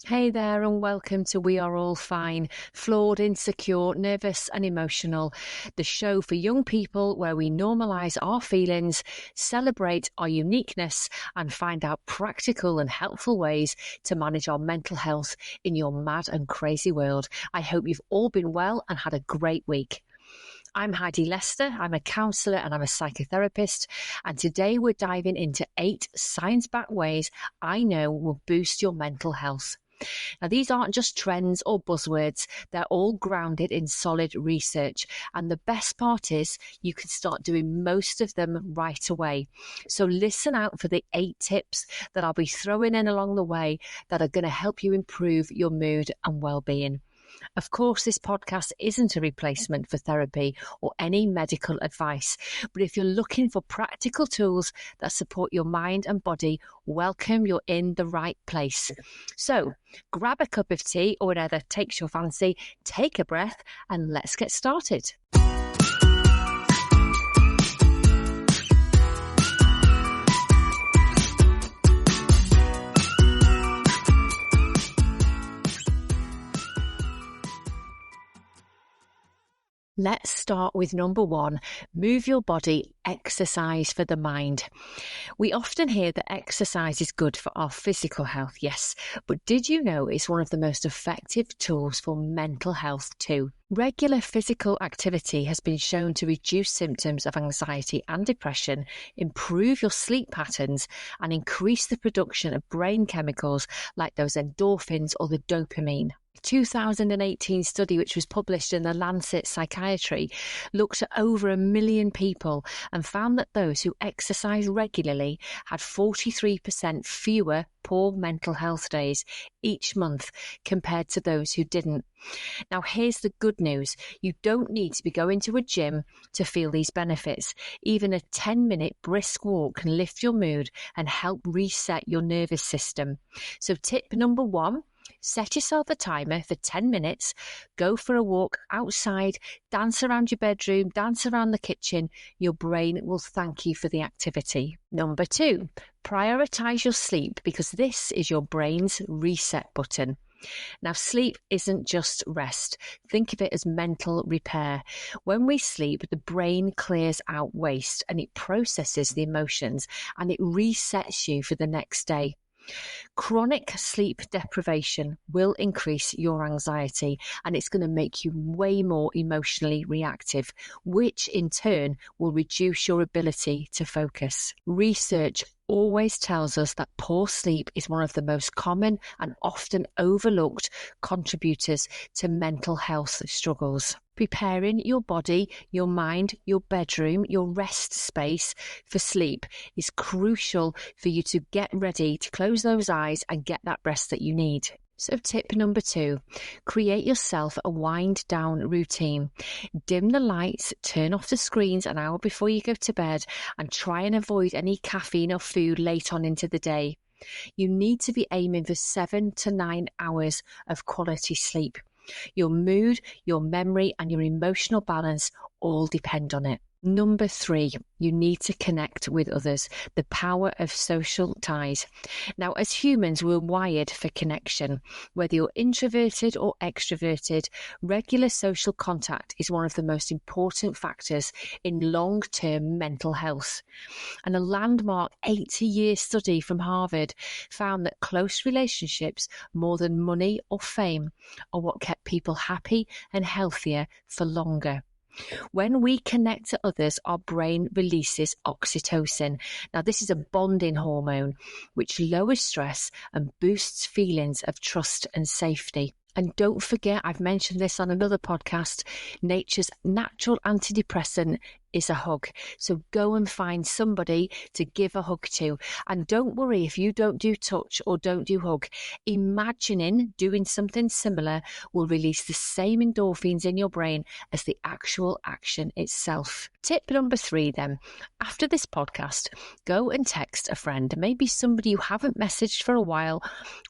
Hey there and welcome to We Are All Fine, Flawed, Insecure, Nervous and Emotional, the show for young people where we normalise our feelings, celebrate our uniqueness and find out practical and helpful ways to manage our mental health in your mad and crazy world. I hope you've all been well and had a great week. I'm Heidi Lester, I'm a counsellor and I'm a psychotherapist, and today we're diving into 8 science-backed ways I know will boost your mental health. Now, these aren't just trends or buzzwords, they're all grounded in solid research. And the best part is you can start doing most of them right away. So listen out for the 8 tips that I'll be throwing in along the way that are going to help you improve your mood and well-being. Of course, this podcast isn't a replacement for therapy or any medical advice, but if you're looking for practical tools that support your mind and body, welcome, you're in the right place. So grab a cup of tea or whatever takes your fancy, take a breath, and let's get started. Let's start with number 1, move your body, exercise for the mind. We often hear that exercise is good for our physical health, yes, but did you know it's one of the most effective tools for mental health too? Regular physical activity has been shown to reduce symptoms of anxiety and depression, improve your sleep patterns, and increase the production of brain chemicals like those endorphins or the dopamine. 2018 study, which was published in the Lancet Psychiatry, looked at over 1 million people and found that those who exercise regularly had 43% fewer poor mental health days each month compared to those who didn't. Now, here's the good news. You don't need to be going to a gym to feel these benefits. Even a 10-minute brisk walk can lift your mood and help reset your nervous system. So tip number 1, set yourself a timer for 10 minutes, go for a walk outside, dance around your bedroom, dance around the kitchen. Your brain will thank you for the activity. Number 2, prioritize your sleep because this is your brain's reset button. Now, sleep isn't just rest. Think of it as mental repair. When we sleep, the brain clears out waste and it processes the emotions and it resets you for the next day. Chronic sleep deprivation will increase your anxiety and it's going to make you way more emotionally reactive, which in turn will reduce your ability to focus. Research always tells us that poor sleep is one of the most common and often overlooked contributors to mental health struggles. Preparing your body, your mind, your bedroom, your rest space for sleep is crucial for you to get ready to close those eyes and get that rest that you need. So tip number 2, create yourself a wind down routine. Dim the lights, turn off the screens an hour before you go to bed and try and avoid any caffeine or food late on into the day. You need to be aiming for 7 to 9 hours of quality sleep. Your mood, your memory and your emotional balance all depend on it. Number 3, you need to connect with others, the power of social ties. Now, as humans, we're wired for connection. Whether you're introverted or extroverted, regular social contact is one of the most important factors in long-term mental health. And a landmark 80-year study from Harvard found that close relationships, more than money or fame, are what kept people happy and healthier for longer. When we connect to others, our brain releases oxytocin. Now, this is a bonding hormone which lowers stress and boosts feelings of trust and safety. And don't forget, I've mentioned this on another podcast, nature's natural antidepressant is a hug. So go and find somebody to give a hug to. And don't worry if you don't do touch or don't do hug. Imagining doing something similar will release the same endorphins in your brain as the actual action itself. Tip number 3 then. After this podcast, go and text a friend, maybe somebody you haven't messaged for a while,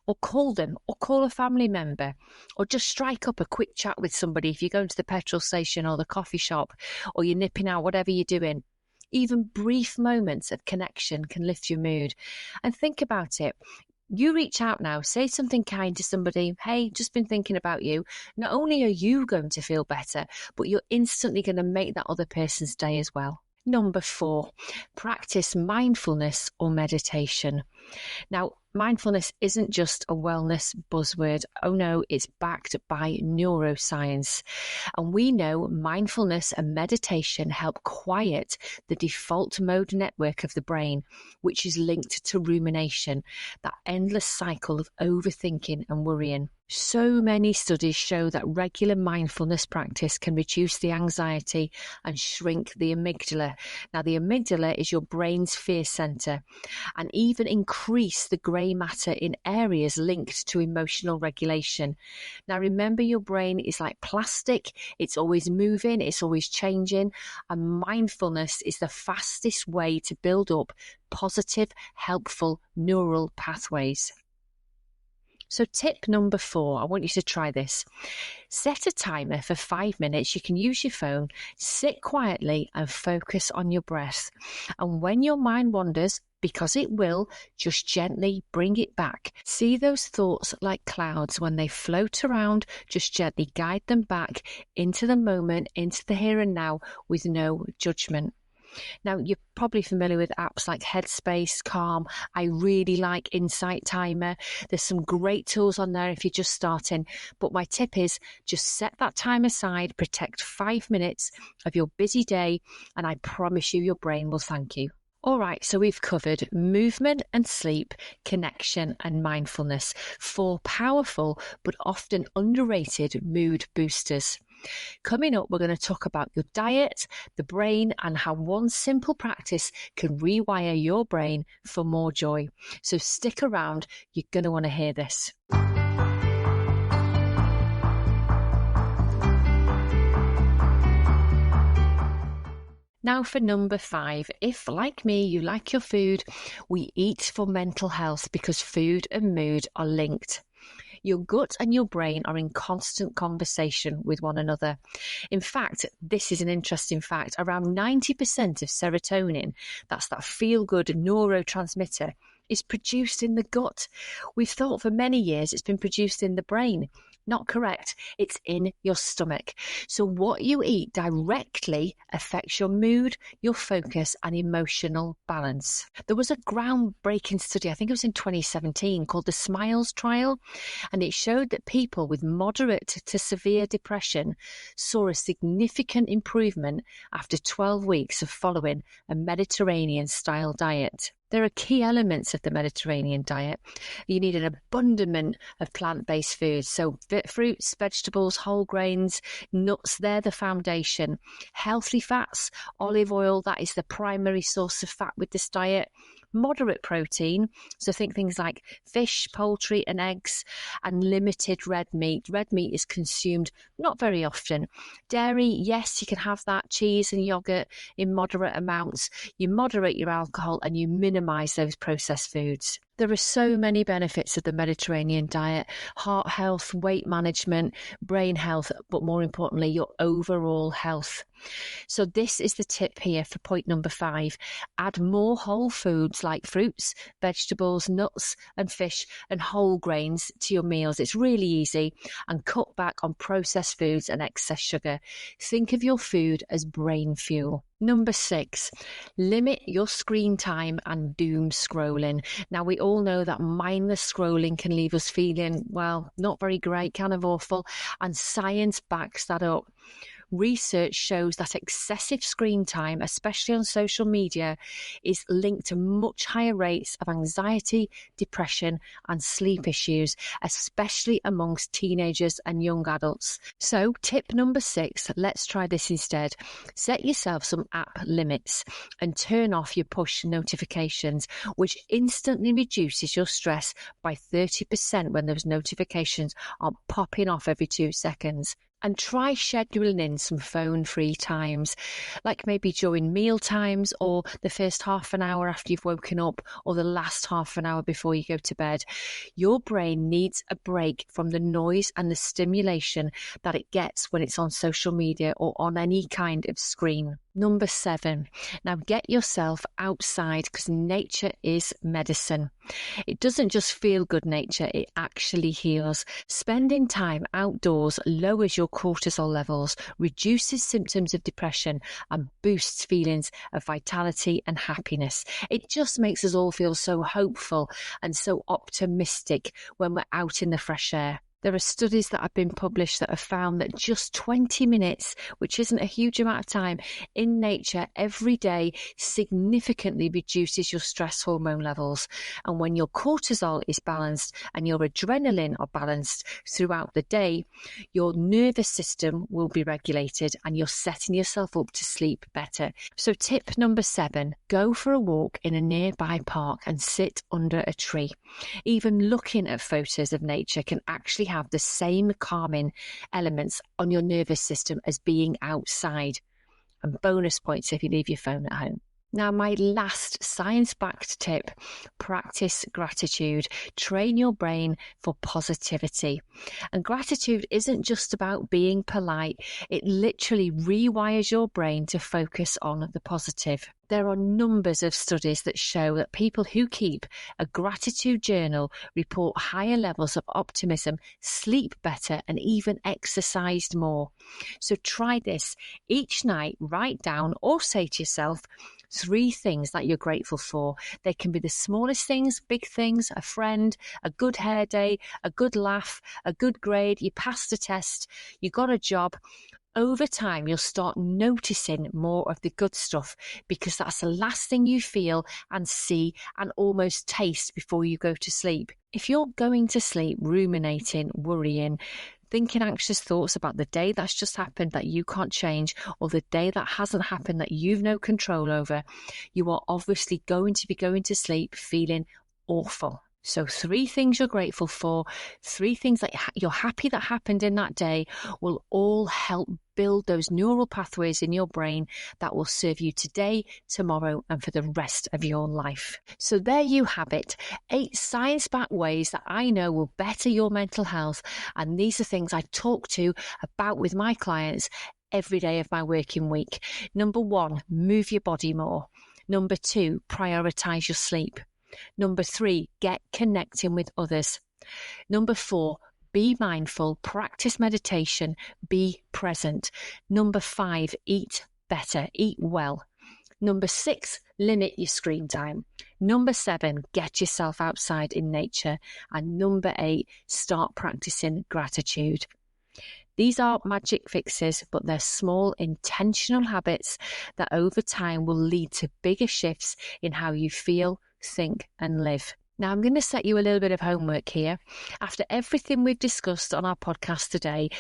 or call them, or call a family member, or just strike up a quick chat with somebody if you're going to the petrol station or the coffee shop, or you're nipping out, whatever you're doing. Even brief moments of connection can lift your mood. And think about it. You reach out now, say something kind to somebody. Hey, just been thinking about you. Not only are you going to feel better, but you're instantly going to make that other person's day as well. Number 4, practice mindfulness or meditation. Now, mindfulness isn't just a wellness buzzword. Oh no, it's backed by neuroscience. And we know mindfulness and meditation help quiet the default mode network of the brain, which is linked to rumination, that endless cycle of overthinking and worrying. So many studies show that regular mindfulness practice can reduce the anxiety and shrink the amygdala. Now, the amygdala is your brain's fear center, and even increase the grey matter in areas linked to emotional regulation. Now, remember, your brain is like plastic. It's always moving, it's always changing, and mindfulness is the fastest way to build up positive, helpful neural pathways. So tip number 4, I want you to try this. Set a timer for 5 minutes. You can use your phone, sit quietly and focus on your breath. And when your mind wanders, because it will, just gently bring it back. See those thoughts like clouds when they float around, just gently guide them back into the moment, into the here and now with no judgment. Now, you're probably familiar with apps like Headspace, Calm. I really like Insight Timer. There's some great tools on there if you're just starting. But my tip is just set that time aside, protect 5 minutes of your busy day, and I promise you your brain will thank you. All right, so we've covered movement and sleep, connection and mindfulness, 4 powerful but often underrated mood boosters. Coming up, we're going to talk about your diet, the brain, and how one simple practice can rewire your brain for more joy. So stick around, you're going to want to hear this. Now for number 5, if, like me, you like your food, we eat for mental health because food and mood are linked. Your gut and your brain are in constant conversation with one another. In fact, this is an interesting fact, around 90% of serotonin, that's that feel-good neurotransmitter, is produced in the gut. We've thought for many years it's been produced in the brain. Not correct. It's in your stomach. So what you eat directly affects your mood, your focus, and emotional balance. There was a groundbreaking study, I think it was in 2017, called the SMILES trial, and it showed that people with moderate to severe depression saw a significant improvement after 12 weeks of following a Mediterranean-style diet. There are key elements of the Mediterranean diet. You need an abundance of plant-based foods. So fruits, vegetables, whole grains, nuts, they're the foundation. Healthy fats, olive oil, that is the primary source of fat with this diet. Moderate protein, so think things like fish, poultry and eggs, and limited red meat. Red meat is consumed not very often. Dairy, yes, you can have that. Cheese and yogurt in moderate amounts. You moderate your alcohol and you minimize those processed foods. There are so many benefits of the Mediterranean diet: heart health, weight management, brain health, but more importantly, your overall health. So this is the tip here for point number 5. Add more whole foods like fruits, vegetables, nuts and fish and whole grains to your meals. It's really easy. And cut back on processed foods and excess sugar. Think of your food as brain fuel. Number 6, limit your screen time and doom scrolling. Now, we all know that mindless scrolling can leave us feeling, well, not very great, kind of awful, and science backs that up. Research shows that excessive screen time, especially on social media, is linked to much higher rates of anxiety, depression, and sleep issues, especially amongst teenagers and young adults. So, tip number 6, let's try this instead. Set yourself some app limits and turn off your push notifications, which instantly reduces your stress by 30% when those notifications are popping off every 2 seconds. And try scheduling in some phone-free times, like maybe during meal times or the first half an hour after you've woken up or the last half an hour before you go to bed. Your brain needs a break from the noise and the stimulation that it gets when it's on social media or on any kind of screen. Number 7, now get yourself outside because nature is medicine. It doesn't just feel good nature, it actually heals. Spending time outdoors lowers your cortisol levels, reduces symptoms of depression, and boosts feelings of vitality and happiness. It just makes us all feel so hopeful and so optimistic when we're out in the fresh air. There are studies that have been published that have found that just 20 minutes, which isn't a huge amount of time, in nature every day significantly reduces your stress hormone levels. And when your cortisol is balanced and your adrenaline are balanced throughout the day, your nervous system will be regulated and you're setting yourself up to sleep better. So tip number 7, go for a walk in a nearby park and sit under a tree. Even looking at photos of nature can actually have the same calming elements on your nervous system as being outside. And bonus points if you leave your phone at home. Now, my last science-backed tip, practice gratitude. Train your brain for positivity. And gratitude isn't just about being polite. It literally rewires your brain to focus on the positive. There are numbers of studies that show that people who keep a gratitude journal report higher levels of optimism, sleep better, and even exercised more. So try this. Each night, write down or say to yourself 3 things that you're grateful for. They can be the smallest things, big things, a friend, a good hair day, a good laugh, a good grade, you passed a test, you got a job. Over time, you'll start noticing more of the good stuff because that's the last thing you feel and see and almost taste before you go to sleep. If you're going to sleep ruminating, worrying, thinking anxious thoughts about the day that's just happened that you can't change or the day that hasn't happened that you've no control over, you are obviously going to be going to sleep feeling awful. So 3 things you're grateful for, 3 things that you're happy that happened in that day will all help build those neural pathways in your brain that will serve you today, tomorrow, and for the rest of your life. So there you have it, 8 science-backed ways that I know will better your mental health. And these are things I talk about with my clients every day of my working week. Number 1, move your body more. Number 2, prioritize your sleep. Number 3, get connecting with others. Number 4, be mindful, practice meditation, be present. Number 5, eat better, eat well. Number 6, limit your screen time. Number 7, get yourself outside in nature. And number 8, start practicing gratitude. These aren't magic fixes, but they're small, intentional habits that over time will lead to bigger shifts in how you feel, think, and live. Now, I'm going to set you a little bit of homework here. After everything we've discussed on our podcast today,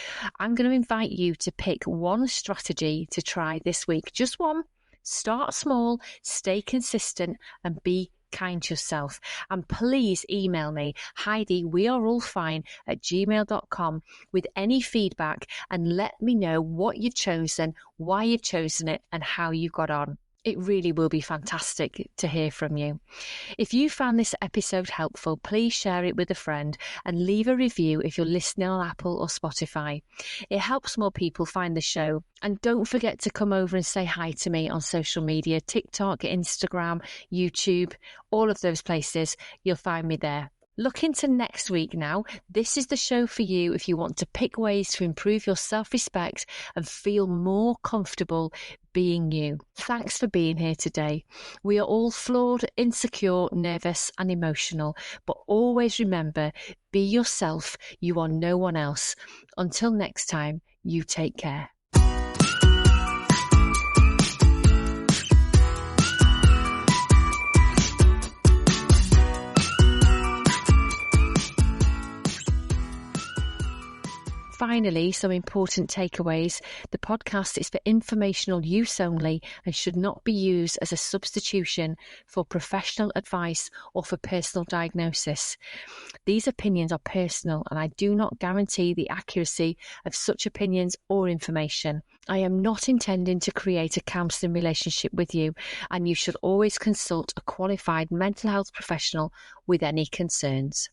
I'm going to invite you to pick one strategy to try this week. Just one. Start small, stay consistent, and be kind to yourself. And please email me, HeidiWeAreAllFine@gmail.com with any feedback and let me know what you've chosen, why you've chosen it, and how you got on. It really will be fantastic to hear from you. If you found this episode helpful, please share it with a friend and leave a review if you're listening on Apple or Spotify. It helps more people find the show. And don't forget to come over and say hi to me on social media, TikTok, Instagram, YouTube, all of those places. You'll find me there. Look into next week now. This is the show for you if you want to pick ways to improve your self-respect and feel more comfortable being you. Thanks for being here today. We are all flawed, insecure, nervous, and emotional, but always remember, be yourself. You are no one else. Until next time, you take care. Finally, some important takeaways. The podcast is for informational use only and should not be used as a substitution for professional advice or for personal diagnosis. These opinions are personal and I do not guarantee the accuracy of such opinions or information. I am not intending to create a counselling relationship with you, and you should always consult a qualified mental health professional with any concerns.